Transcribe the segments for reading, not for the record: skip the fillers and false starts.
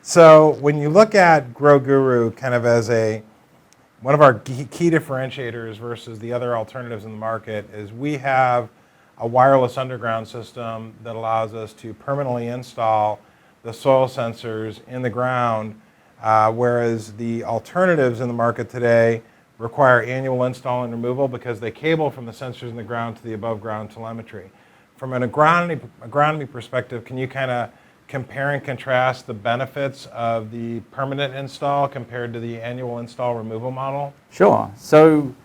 So when you look at GroGuru kind of as one of our key differentiators versus the other alternatives in the market is we have a wireless underground system that allows us to permanently install the soil sensors in the ground, whereas the alternatives in the market today require annual install and removal because they cable from the sensors in the ground to the above ground telemetry. From an agronomy perspective, can you kind of compare and contrast the benefits of the permanent install compared to the annual install removal model? Sure. So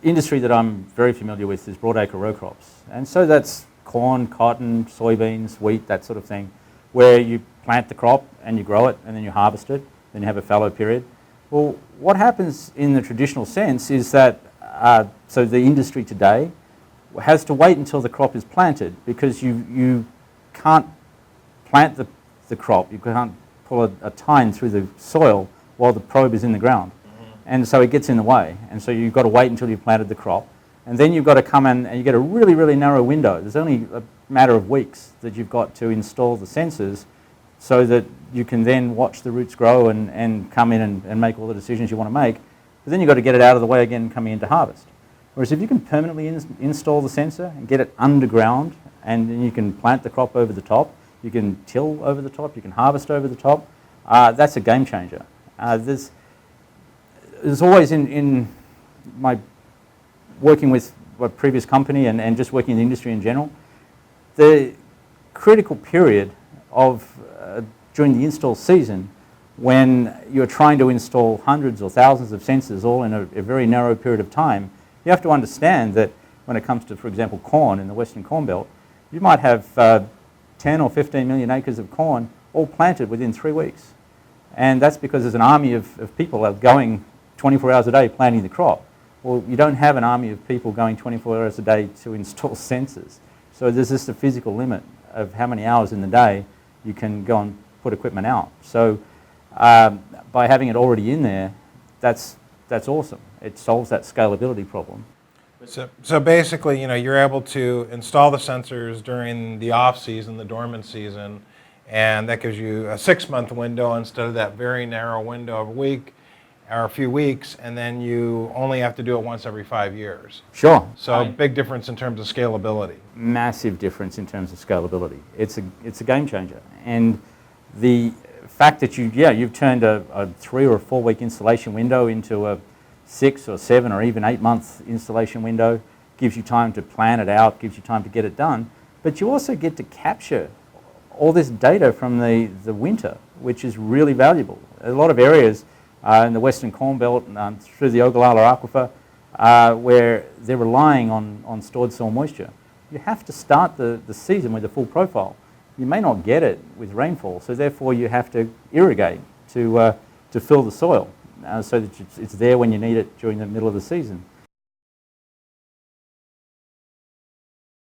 industry that I'm very familiar with is broadacre row crops. And so that's corn, cotton, soybeans, wheat, that sort of thing, where you plant the crop and you grow it and then you harvest it, then you have a fallow period. Well, what happens in the traditional sense is that, so the industry today has to wait until the crop is planted because you can't plant the crop, you can't pull a tine through the soil while the probe is in the ground. And so it gets in the way. And so you've got to wait until you've planted the crop. And then you've got to come in and you get a really, really narrow window. There's only a matter of weeks that you've got to install the sensors so that you can then watch the roots grow and come in and make all the decisions you want to make. But then you've got to get it out of the way again coming into harvest. Whereas if you can permanently install the sensor and get it underground and then you can plant the crop over the top, you can till over the top, you can harvest over the top, that's a game changer. There's always in my working with my previous company and just working in the industry in general, the critical period of during the install season when you're trying to install hundreds or thousands of sensors all in a very narrow period of time, you have to understand that when it comes to, for example, corn in the Western Corn Belt, you might have 10 or 15 million acres of corn all planted within 3 weeks. And that's because there's an army of people that are going 24 hours a day planting the crop. Well, you don't have an army of people going 24 hours a day to install sensors. So there's just a physical limit of how many hours in the day you can go and put equipment out. So by having it already in there, that's awesome. It solves that scalability problem. So basically, you're able to install the sensors during the off season, the dormant season, and that gives you a 6-month window instead of that very narrow window of a week or a few weeks, and then you only have to do it once every 5 years. Sure. So big difference in terms of scalability. Massive difference in terms of scalability. It's a game changer. And the fact that you've turned a 3 or 4 week installation window into a 6 or 7 or even 8 month installation window gives you time to plan it out, gives you time to get it done, but you also get to capture all this data from the winter, which is really valuable. A lot of areas in the Western Corn Belt through the Ogallala Aquifer where they're relying on stored soil moisture. You have to start the season with a full profile. You may not get it with rainfall, so therefore you have to irrigate to fill the soil so that it's there when you need it during the middle of the season.